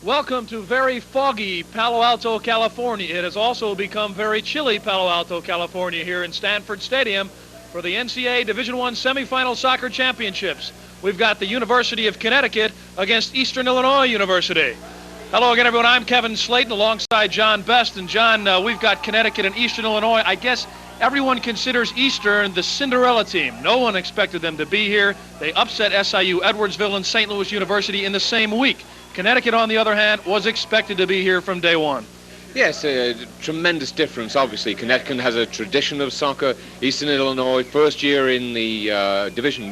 Welcome to very foggy Palo Alto, California. It has also become very chilly Palo Alto, California here in Stanford Stadium for the NCAA Division I semifinal soccer championships. We've got the University of Connecticut against Eastern Illinois University. Hello again, everyone. I'm Kevin Slayton alongside John Best. And John, we've got Connecticut and Eastern Illinois. I guess everyone considers Eastern the Cinderella team. No one expected them to be here. They upset SIU, Edwardsville, and St. Louis University in the same week. Connecticut, on the other hand, was expected to be here from day one. Yes, a tremendous difference, obviously. Connecticut has a tradition of soccer. Eastern Illinois, first year in the Division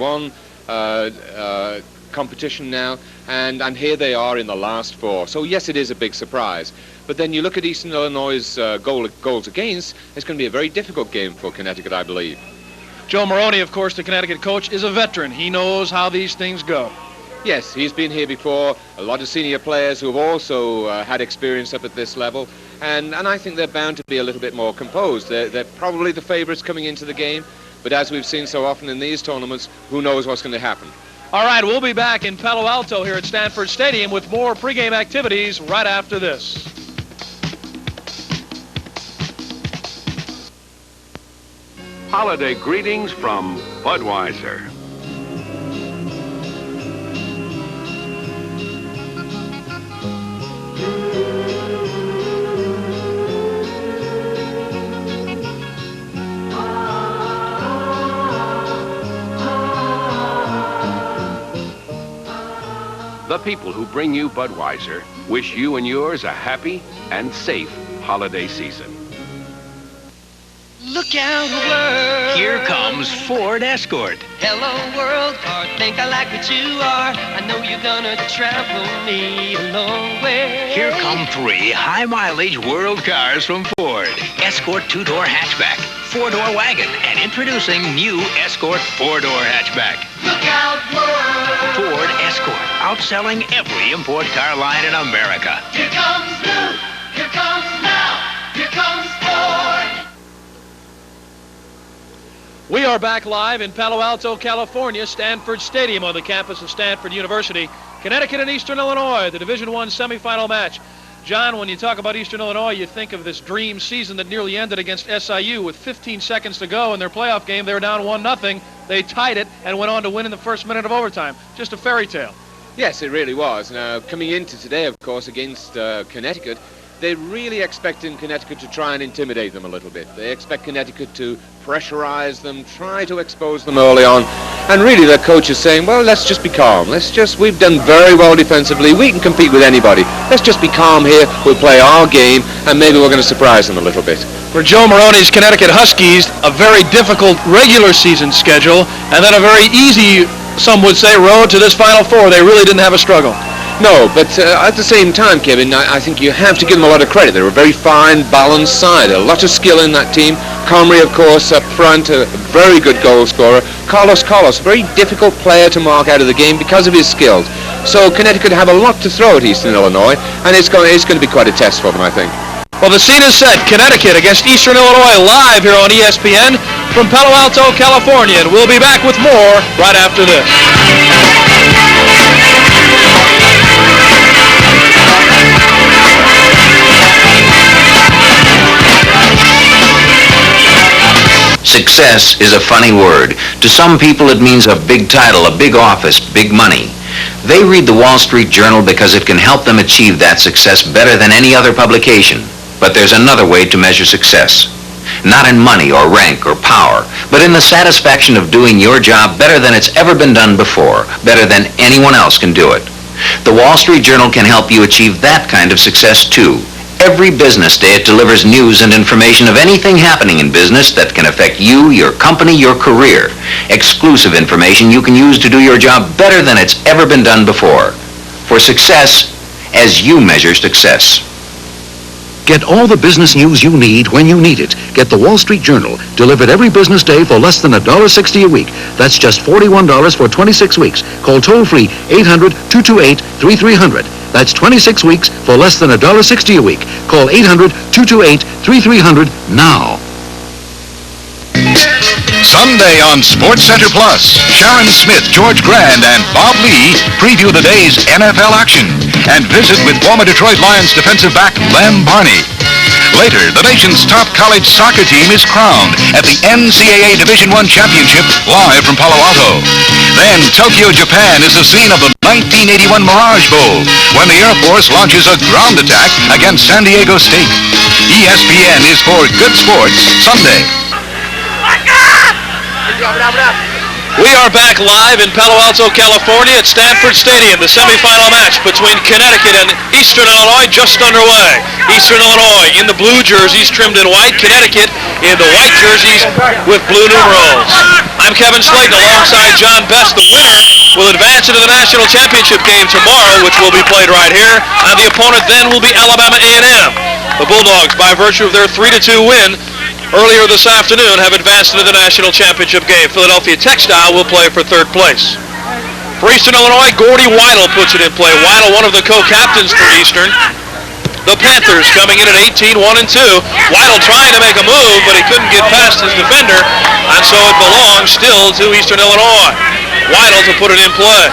I competition now, and here they are in the last four. So, yes, it is a big surprise. But then you look at Eastern Illinois' goals against, it's going to be a very difficult game for Connecticut, I believe. Joe Maroney, of course, the Connecticut coach, is a veteran. He knows how these things go. Yes, he's been here before. A lot of senior players who have also had experience up at this level. And I think they're bound to be a little bit more composed. They're probably the favorites coming into the game. But as we've seen so often in these tournaments, who knows what's going to happen. All right, we'll be back in Palo Alto here at Stanford Stadium with more pregame activities right after this. Holiday greetings from Budweiser. The people who bring you Budweiser wish you and yours a happy and safe holiday season. Look out, world. Here comes Ford Escort. Hello, world. Or think I like what you are. I know you're gonna travel me a long way. Here come 3 high-mileage world cars from Ford. Escort 2-door hatchback, 4-door wagon, and introducing new Escort 4-door hatchback. Look out, world. Ford Escort, outselling every import car line in America. Here comes new. Here comes now. Here comes Ford. We are back live in Palo Alto, California, Stanford Stadium on the campus of Stanford University. Connecticut and Eastern Illinois, the Division I semifinal match. John, when you talk about Eastern Illinois, you think of this dream season that nearly ended against SIU with 15 seconds to go in their playoff game. They were down 1-0. They tied it and went on to win in the first minute of overtime. Just a fairy tale. Yes, it really was. Now, coming into today, of course, against Connecticut, they're really expecting Connecticut to try and intimidate them a little bit. They expect Connecticut to pressurize them, try to expose them early on. And really their coach is saying, well, let's just be calm. We've done very well defensively. We can compete with anybody. Let's just be calm here. We'll play our game, and maybe we're going to surprise them a little bit. For Joe Maroney's Connecticut Huskies, a very difficult regular season schedule, and then a very easy, some would say, road to this Final Four. They really didn't have a struggle. No, but at the same time, Kevin, I think you have to give them a lot of credit. They're a very fine, balanced side. A lot of skill in that team. Comrie, of course, up front, a very good goal scorer. Carlos, a very difficult player to mark out of the game because of his skills. So Connecticut have a lot to throw at Eastern Illinois, and it's going to be quite a test for them, I think. Well, the scene is set. Connecticut against Eastern Illinois live here on ESPN from Palo Alto, California. And we'll be back with more right after this. Success is a funny word. To some people it means a big title, a big office, big money. They read the Wall Street Journal because it can help them achieve that success better than any other publication. But there's another way to measure success. Not in money or rank or power, but in the satisfaction of doing your job better than it's ever been done before, better than anyone else can do it. The Wall Street Journal can help you achieve that kind of success too. Every business day it delivers news and information of anything happening in business that can affect you, your company, your career. Exclusive information you can use to do your job better than it's ever been done before. For success, as you measure success. Get all the business news you need when you need it. Get the Wall Street Journal, delivered every business day for less than $1.60 a week. That's just $41 for 26 weeks. Call toll-free 800-228-3300. That's 26 weeks for less than $1.60 a week. Call 800-228-3300 now. Sunday on Sports Center Plus, Sharon Smith, George Grand, and Bob Lee preview the day's NFL action and visit with former Detroit Lions defensive back Lem Barney. Later, the nation's top college soccer team is crowned at the NCAA Division I Championship live from Palo Alto. Then, Tokyo, Japan is the scene of the 1981 Mirage Bowl when the Air Force launches a ground attack against San Diego State. ESPN is for good sports Sunday. We are back live in Palo Alto, California at Stanford Stadium. The semifinal match between Connecticut and Eastern Illinois just underway. Eastern Illinois in the blue jerseys trimmed in white. Connecticut in the white jerseys with blue numerals. I'm Kevin Slayton alongside John Best. The winner will advance into the national championship game tomorrow, which will be played right here. And the opponent then will be Alabama A&M. The Bulldogs, by virtue of their 3-2 win earlier this afternoon, have advanced into the national championship game. Philadelphia Textile will play for third place. For Eastern Illinois, Gordy Weidel puts it in play. Weidel, one of the co-captains for Eastern. The Panthers coming in at 18-1-2. Weidel trying to make a move, but he couldn't get past his defender, and so it belongs still to Eastern Illinois. Weidel to put it in play.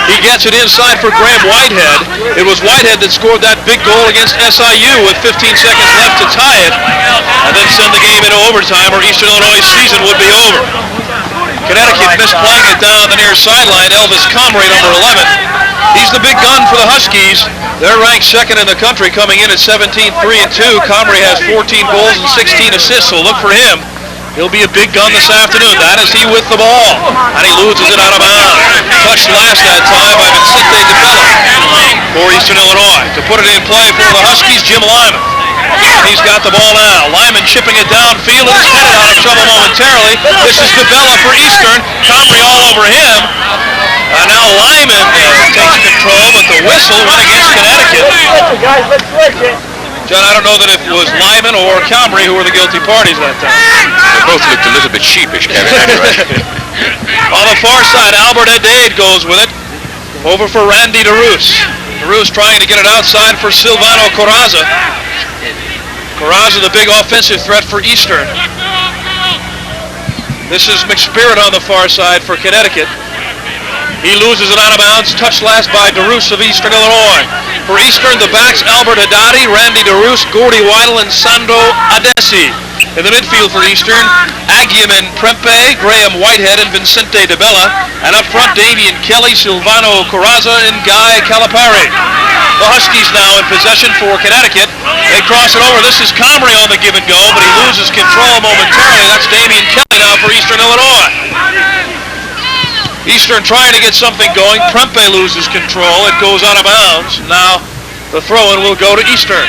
He gets it inside for Graham Whitehead. It was Whitehead that scored that big goal against SIU with 15 seconds left to tie it, and then send the game into overtime, or Eastern Illinois' season would be over. Connecticut missed playing it down the near sideline. Elvis Comrie, number 11. He's the big gun for the Huskies. They're ranked second in the country, coming in at 17-3-2. Comrie has 14 goals and 16 assists, so look for him. He'll be a big gun this afternoon. That is he with the ball. And he loses it out of bounds. Touched last that time by Vincente DeBella for Eastern Illinois. To put it in play for the Huskies, Jim Lyman. He's got the ball now. Lyman chipping it downfield and is headed out of trouble momentarily. This is DeBella for Eastern. Comrie all over him. Now Lyman takes control, but the whistle went against Connecticut. Guys, let's switch it. John, I don't know that it was Lyman or Comrie who were the guilty parties that time. They both looked a little bit sheepish, Kevin, anyway. On the far side, Albert Haddad goes with it. Over for Randy DeRoos. DeRoos trying to get it outside for Silvano Corazza. Corazza, the big offensive threat for Eastern. This is McSpirit on the far side for Connecticut. He loses it out of bounds. Touched last by DeRoos of Eastern Illinois. For Eastern, the backs Albert Haddad, Randy DeRoos, Gordy Weidel, and Sando Adesi. In the midfield for Eastern, Aguiman Prempe, Graham Whitehead, and Vincente DeBella. And up front, Damian Kelly, Silvano Corazza, and Guy Calipari. The Huskies now in possession for Connecticut. They cross it over. This is Comrie on the give and go, but he loses control momentarily. That's Damian Kelly now for Eastern Illinois. Eastern trying to get something going. Prempe loses control. It goes out of bounds. Now the throw-in will go to Eastern.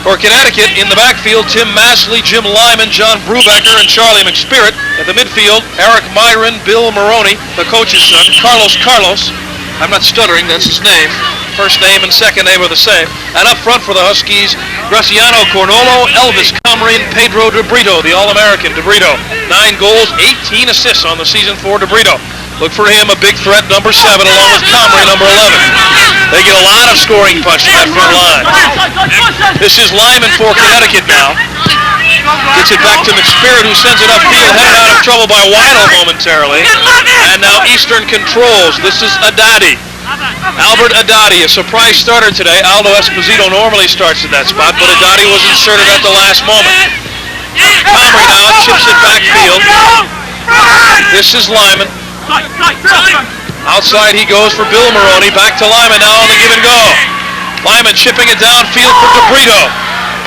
For Connecticut, in the backfield, Tim Massley, Jim Lyman, John Brubaker, and Charlie McSpirit. At the midfield, Eric Myron, Bill Maroney, the coach's son, Carlos. I'm not stuttering, that's his name. First name and second name are the same. And up front for the Huskies, Graciano Cornolo, Elvis Comrie, and Pedro De Brito, the All-American De Brito. 9 goals, 18 assists on the season for De Brito. Look for him, a big threat, number 7, along with Comrie, number 11. They get a lot of scoring punch from that front line. This is Lyman for Connecticut now. Gets it back to McSpirit, who sends it upfield, headed out of trouble by Weidel momentarily. And now Eastern controls. This is Haddad. Albert Haddad, a surprise starter today. Aldo Esposito normally starts in that spot, but Haddad was inserted at the last moment. Comrie now chips it backfield. This is Lyman. Outside he goes for Bill Maroney. Back to Lyman now on the give and go. Lyman chipping it downfield for De Brito.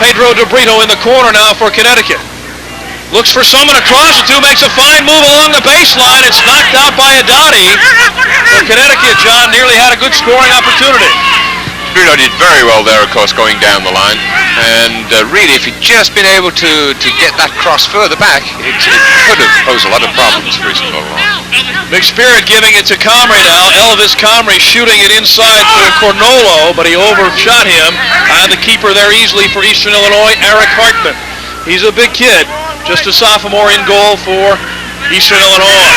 Pedro De Brito in the corner now for Connecticut. Looks for someone across the two, makes a fine move along the baseline. It's knocked out by Haddad. For Connecticut, John nearly had a good scoring opportunity. Bruno did very well there, of course, going down the line. And really, if he'd just been able to get that cross further back, it could have posed a lot of problems for Eastern Illinois. McSpirit giving it to Comrie now. Elvis Comrie shooting it inside for Cornolo, but he overshot him. And the keeper there easily for Eastern Illinois, Eric Hartman. He's a big kid, just a sophomore in goal for Eastern Illinois.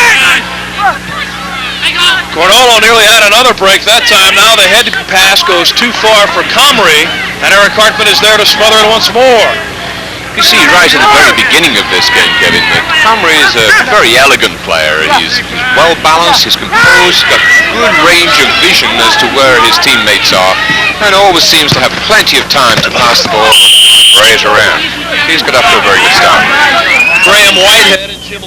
Cornolo nearly had another break that time. Now the head pass goes too far for Comrie, and Eric Hartman is there to smother it once more. You see right at the very beginning of this game, Kevin, that Comrie is a very elegant player. He's well balanced, he's composed, got good range of vision as to where his teammates are, and always seems to have plenty of time to pass the ball, spray it around. He's got off to a very good start. Graham Whitehead and Jim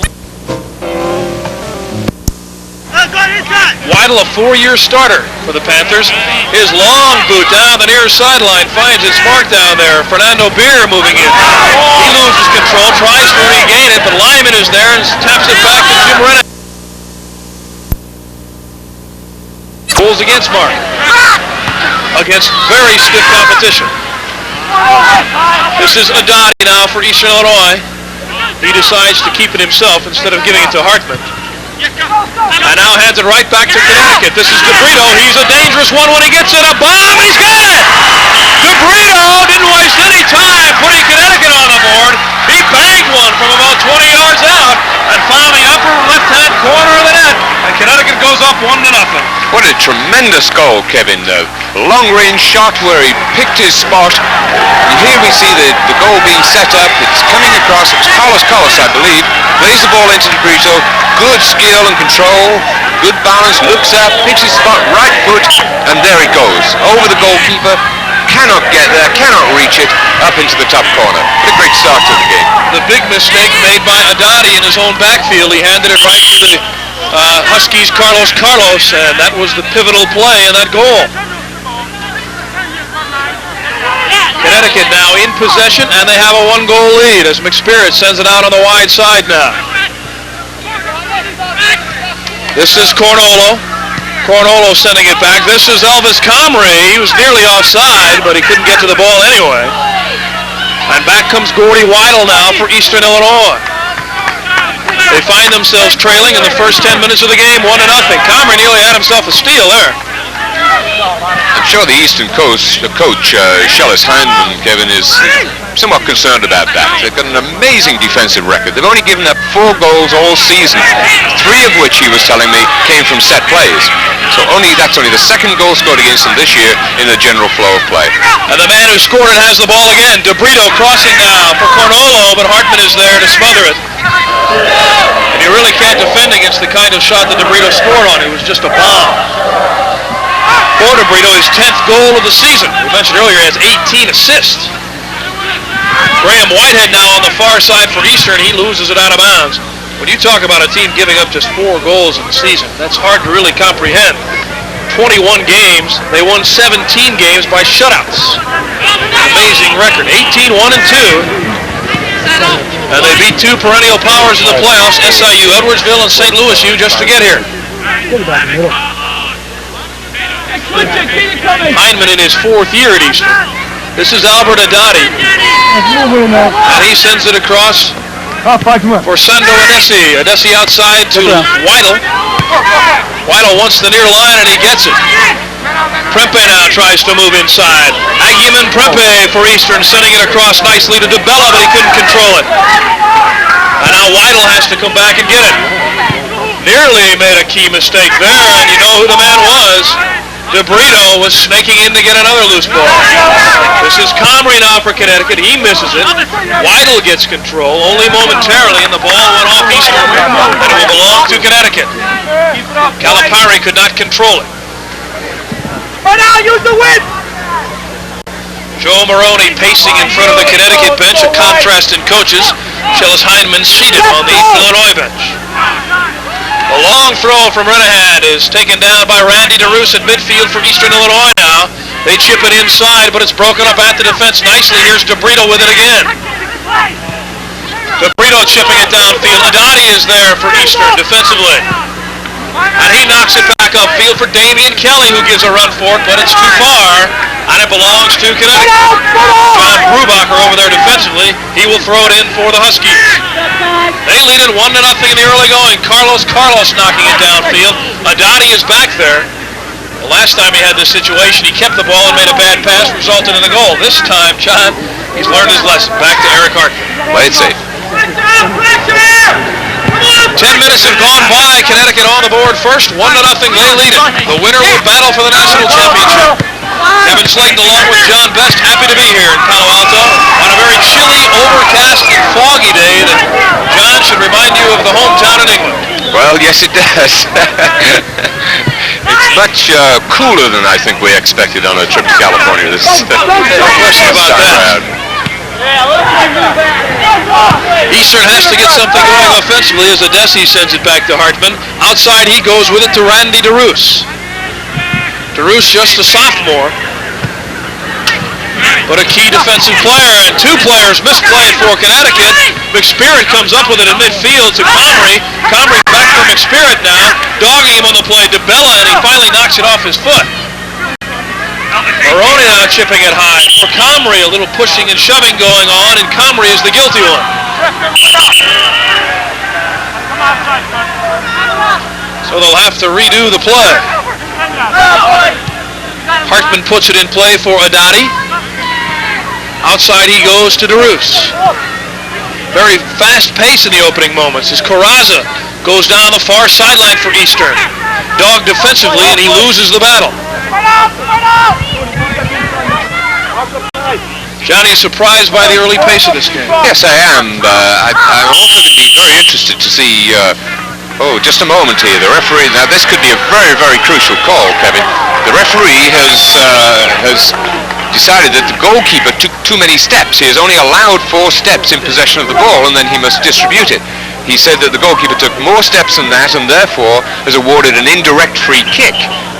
Weidel, a 4-year starter for the Panthers. His long boot down the near sideline finds its mark down there. Fernando Beer moving in. He loses control, tries to regain it, but Lyman is there and taps it back to Jim Renner. Pulls against Mark. Against very stiff competition. This is Adati now for Eastern Illinois. He decides to keep it himself instead of giving it to Hartman. And now hands it right back to Connecticut. This is DeBrito. He's a dangerous one when he gets it. A bomb, and he's got it! DeBrito didn't waste any time putting Connecticut on the board. He banged one from about 20 yards out and found the upper left-hand corner of the net. And Connecticut goes up 1-0. What a tremendous goal, Kevin. A long-range shot where he picked his spot. And here we see the goal being set up. It's coming across. It's Carlos, I believe. Plays the ball into DeBrito. Good skill and control. Good balance. Looks up. Picks his spot. Right foot. And there it goes. Over the goalkeeper. Cannot get there. Cannot reach it. Up into the top corner. What a great start to the game. The big mistake made by Adati in his own backfield. He handed it right to the Huskies' Carlos, and that was the pivotal play in that goal. Connecticut now in possession, and they have a 1-goal lead as McSpirit sends it out on the wide side now. This is Cornolo. Cornolo sending it back. This is Elvis Comrie. He was nearly offside, but he couldn't get to the ball anyway. And back comes Gordy Weidel now for Eastern Illinois. They find themselves trailing in the first 10 minutes of the game, 1-0. Comrie nearly had himself a steal there. I'm sure the Eastern Coast, the coach, Shellis Hindman, Kevin, is somewhat concerned about that. They've got an amazing defensive record. They've only given up 4 goals all season, 3 of which, he was telling me, came from set plays. So that's only the 2nd goal scored against them this year in the general flow of play. And the man who scored it has the ball again. DeBrito crossing now for Cornolo, but Hartman is there to smother it. And you really can't defend against the kind of shot that DeBrito scored on. It was just a bomb. For DeBrito, his 10th goal of the season. We mentioned earlier, he has 18 assists. Graham Whitehead now on the far side for Eastern. He loses it out of bounds. When you talk about a team giving up just 4 goals in the season, that's hard to really comprehend. 21 games, they won 17 games by shutouts. Amazing record, 18-1-2. And they beat 2 perennial powers in the playoffs, SIU, Edwardsville, and St. Louis U, just to get here. Hindman in his 4th year at Eastern. This is Albert Adati. And he sends it across for Sando Adesi. Adesi outside to Weidel. Weidel wants the near line and he gets it. Prempe now tries to move inside. Aguiman Prempe for Eastern, sending it across nicely to DeBella, but he couldn't control it. And now Weidel has to come back and get it. Nearly made a key mistake there, and you know who the man was. DeBrito was snaking in to get another loose ball. This is Comrie now for Connecticut. He misses it. Weidel gets control only momentarily, and the ball went off Eastern, and it will belong to Connecticut. Calipari could not control it. Joe Maroney pacing in front of the Connecticut bench, a contrast in coaches. Shellis Hindman seated on the Illinois bench. A long throw from Renahan is taken down by Randy DeRoos at midfield for Eastern Illinois now. They chip it inside, but it's broken up at the defense nicely. Here's DeBrito with it again. DeBrito chipping it downfield. Adati is there for Eastern defensively. And he knocks it back upfield for Damian Kelly, who gives a run for it, but it's too far, and it belongs to Connecticut. John Brubacher over there defensively. He will throw it in for the Huskies. They lead it 1-0 in the early going. Carlos knocking it downfield. Adati is back there. The last time he had this situation, he kept the ball and made a bad pass, resulted in a goal. This time, John, he's learned his lesson. Back to Eric Hartman. Play it safe. 10 minutes have gone by. Connecticut on the board first. 1-0. They lead it. The winner will battle for the national championship. Kevin Slayton along with John Best, happy to be here in Palo Alto on a very chilly, overcast, and foggy day that, John, should remind you of the hometown in England. Well, yes, it does. It's much cooler than I think we expected on a trip to California this question about that. Eastern has to get something going offensively as Adesi sends it back to Hartman. Outside he goes with it to Randy DeRoos. DeRoos just a sophomore, but a key defensive player, and two players misplayed for Connecticut. McSpirit comes up with it in midfield to Comrie. Comrie back for McSpirit now, dogging him on the play. DeBella, and he finally knocks it off his foot. Maroney now chipping it high for Comrie. A little pushing and shoving going on, and Comrie is the guilty one. So they'll have to redo the play. Hartman puts it in play for Adati. Outside he goes to DeRoos. Very fast pace in the opening moments as Corazza goes down the far sideline for Eastern. Dog defensively, and he loses the battle. Johnny is surprised by the early pace of this game. Yes, I am. I'm also going to be very interested to see... just a moment here. The referee... Now, this could be a very, very crucial call, Kevin. The referee has decided that the goalkeeper took too many steps. He has only allowed 4 steps in possession of the ball, and then he must distribute it. He said that the goalkeeper took more steps than that, and therefore has awarded an indirect free kick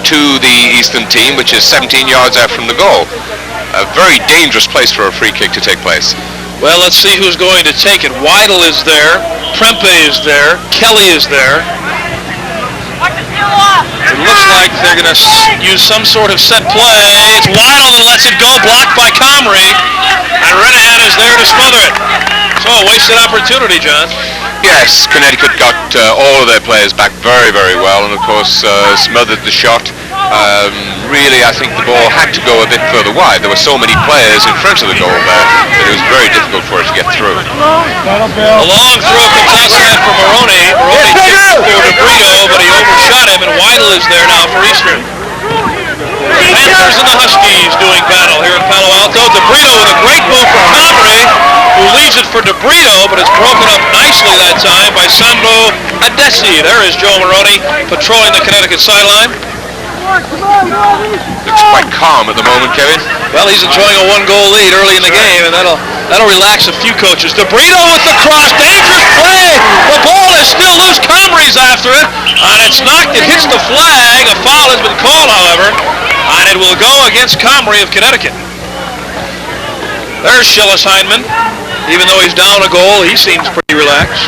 to the Eastern team, which is 17 yards out from the goal. A very dangerous place for a free kick to take place. Well, let's see who's going to take it. Weidel is there. Prempe is there. Kelly is there. It looks like they're going to use some sort of set play. It's Weidel that lets it go, blocked by Comrie. And Renahan is there to smother it. So a wasted opportunity, John. Yes, Connecticut got all of their players back very, very well, and of course smothered the shot. Really, I think the ball had to go a bit further wide. There were so many players in front of the goal there that it was very difficult for it to get through. A long throw comes outside for Maroney. Maroney kicked for DeBrito, but he overshot him, and Weidel is there now for Eastern. The Panthers and the Huskies doing battle here in Palo Alto. DeBrito with a great move for Comrie, who leaves it for DeBrito, but it's broken up nicely that time by Sandro Adesi. There is Joe Maroney patrolling the Connecticut sideline. Looks quite calm at the moment, Kevin. Well, he's enjoying a 1-goal lead early in the game, and that'll relax a few coaches. DeBrito with the cross, dangerous play. The ball is still loose. Comrie's after it, and it's knocked. It hits the flag. A foul has been called, however, and it will go against Comrie of Connecticut. There's Schillis Heineman. Even though he's down a goal, he seems pretty relaxed.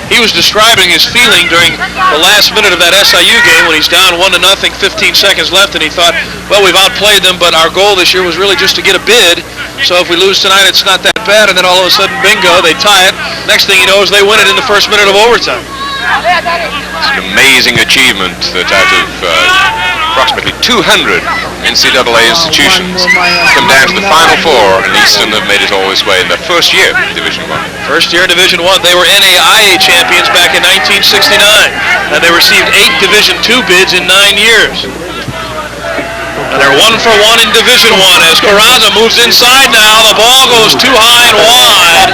He was describing his feeling during the last minute of that SIU game when he's down 1-0, 15 seconds left, and he thought, well, we've outplayed them, but our goal this year was really just to get a bid. So if we lose tonight, it's not that bad. And then all of a sudden, bingo, they tie it. Next thing he knows, they win it in the first minute of overtime. It's an amazing achievement that out of approximately 200 NCAA institutions come down to the Final Four, and Eastern have made it all this way in their first year in Division I. First year in Division I. They were NAIA champions back in 1969, and they received 8 Division II bids in 9 years. And they're 1-for-1 in Division I as Corazza moves inside now. The ball goes too high and wide.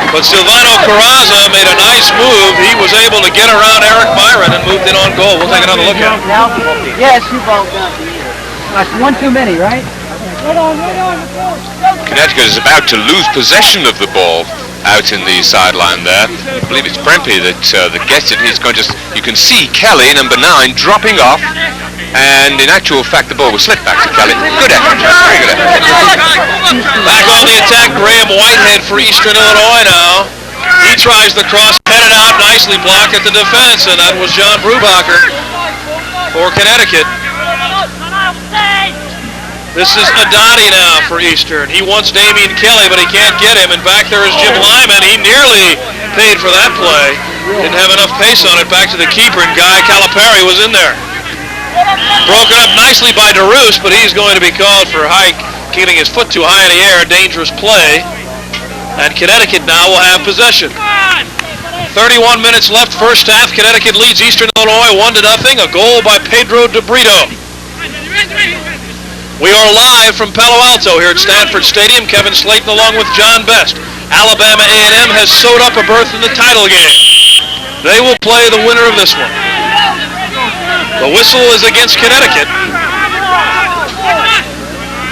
But Silvano Corazza made a nice move. He was able to get around Eric Byron and moved in on goal. We'll take another look at it. Yes, you both. That's one too many, right? Connecticut is about to lose possession of the ball out in the sideline there. I believe it's Prempe that gets it. He's going you can see Kelly, number 9, dropping off. And in actual fact, the ball was slipped back to Kelly. Good effort. Very good effort. Back on the attack, Graham Whitehead for Eastern Illinois now. He tries the cross, headed out, nicely blocked at the defense, and that was John Brubacher for Connecticut. This is Adati now for Eastern. He wants Damian Kelly, but he can't get him. And back there is Jim Lyman. He nearly paid for that play. Didn't have enough pace on it. Back to the keeper, and Guy Calipari was in there. Broken up nicely by DeRoos, but he's going to be called for getting his foot too high in the air. Dangerous play. And Connecticut now will have possession. 31 minutes left, first half. Connecticut leads Eastern Illinois 1-0. A goal by Pedro DeBrito. We are live from Palo Alto here at Stanford Stadium. Kevin Slayton along with John Best. Alabama A&M has sewed up a berth in the title game. They will play the winner of this one. The whistle is against Connecticut.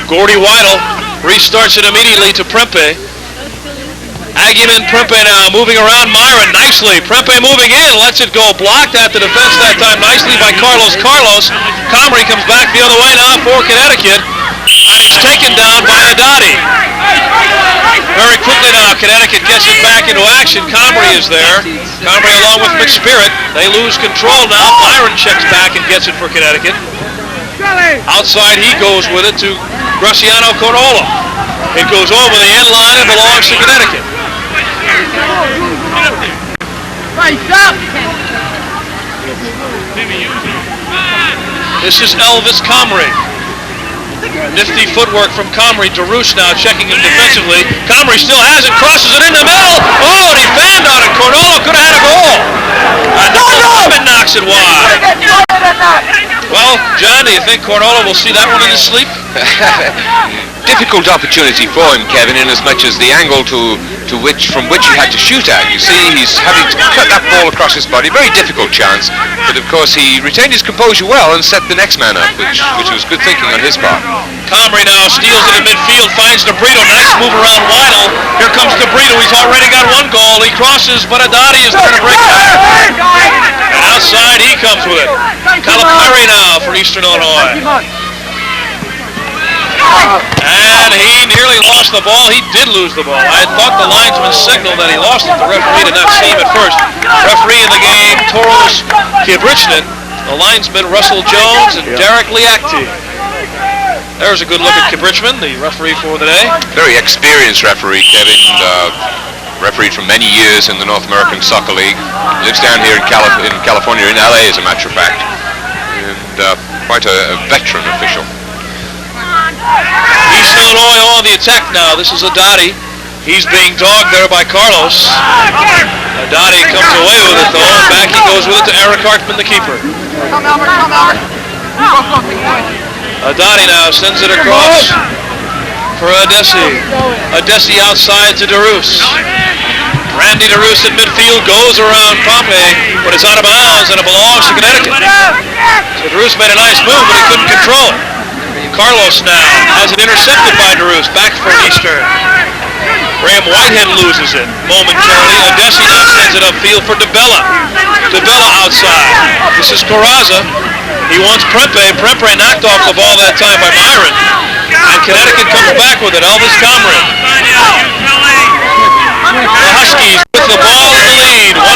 Gordy Weidel restarts it immediately to Prempe. Agyeman Prempe now moving around Myron nicely. Prempe moving in, lets it go. Blocked at the defense that time nicely by Carlos. Comrie comes back the other way now for Connecticut. And he's taken down by Adati. Very quickly now, Connecticut gets it back into action. Comrie is there. Comrie along with McSpirit. They lose control now. Myron checks back and gets it for Connecticut. Outside he goes with it to Graciano Cornola. It goes over the end line and belongs to Connecticut. This is Elvis Comrie. Nifty footwork from Comrie. DeRoos now checking him defensively. Comrie still has it, crosses it in the middle. Oh, and he fanned on it. Cornola could have had a goal. And knocks it wide. Well, John, do you think Cornola will see that one in his sleep? Difficult opportunity for him, Kevin, in as much as the angle from which he had to shoot at. You see, he's having to cut that ball across his body. Very difficult chance, but of course he retained his composure well and set the next man up, which was good thinking on his part. Comrie now steals it in midfield, finds DeBrito. Nice move around Weidel. Here comes DeBrito. He's already got one goal. He crosses, but Adati is there to break it up. And outside he comes with it. Calipari now for Eastern Illinois. And he nearly lost the ball. He did lose the ball. I thought the linesman signaled that he lost it. The referee did not see him at first. Referee in the game, Toros Kibrichnet. The linesman, Russell Jones and Derek Liakti. There's a good look at Kibrichman, the referee for the day. Very experienced referee, Kevin. Refereed for many years in the North American Soccer League. Lives down here in California, in LA as a matter of fact. And quite a veteran official. Eastern Illinois on the attack now. This is Adati. He's being dogged there by Carlos. Adati comes away with it though, and back he goes with it to Eric Hartman, the keeper. Adati now sends it across for Adesi. Adesi outside to DeRoos. Randy DeRoos in midfield goes around Pompey, but it's out of bounds and it belongs to Connecticut. So DeRoos made a nice move, but he couldn't control it. Carlos now has it intercepted by DeRoos. Back for Eastern. Graham Whitehead loses it momentarily. Adesi now sends it upfield for DeBella. DeBella outside. This is Coraza. He wants Prempe. Prempe knocked off the ball that time by Myron. And Connecticut comes back with it. Elvis Comrie. The Huskies with the ball in the lead. 1-0.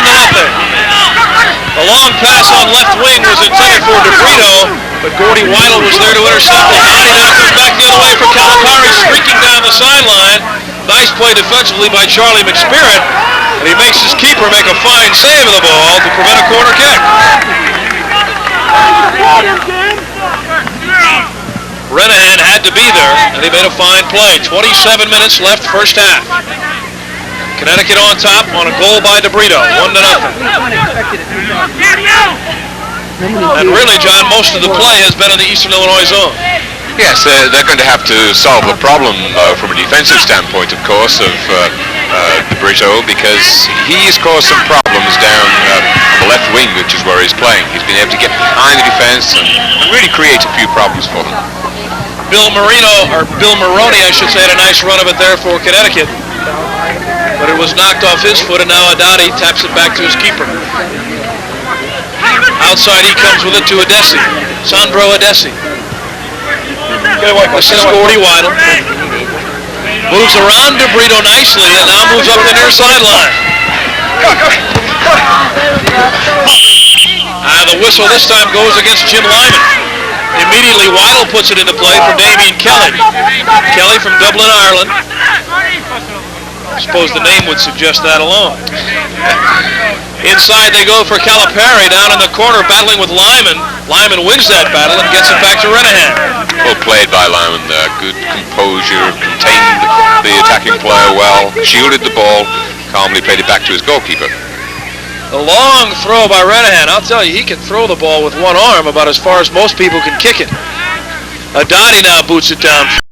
A long pass on left wing was intended for DeBrito, but Gordy Weidel was there to intercept it. Adati now comes back the other way for Calipari, streaking down the sideline. Nice play defensively by Charlie McSpirit, and he makes his keeper make a fine save of the ball to prevent a corner kick. Renahan had to be there, and he made a fine play. 27 minutes left, first half. Connecticut on top on a goal by DeBrito, 1-0. And really, John, most of the play has been in the Eastern Illinois zone. Yes, they're going to have to solve the problem from a defensive standpoint, of course, of DeBrito, because he's caused some problems down on the left wing, which is where he's playing. He's been able to get behind the defense and really create a few problems for them. Bill Maroney, I should say, had a nice run of it there for Connecticut. But it was knocked off his foot, and now Adati taps it back to his keeper. Outside he comes with it to Adesi. Sandro Adesi. This is Gordy Weidel. Moves around DeBrito nicely, and now moves up the near sideline. And the whistle this time goes against Jim Lyman. Immediately Weidel puts it into play for Damien Kelly. Kelly from Dublin, Ireland. I suppose the name would suggest that alone. Inside they go for Calipari down in the corner battling with Lyman. Lyman wins that battle and gets it back to Renahan. Well played by Lyman. Good composure, contained the attacking player well, shielded the ball, calmly played it back to his goalkeeper. A long throw by Renahan. I'll tell you, he can throw the ball with one arm about as far as most people can kick it. Donnie now boots it down.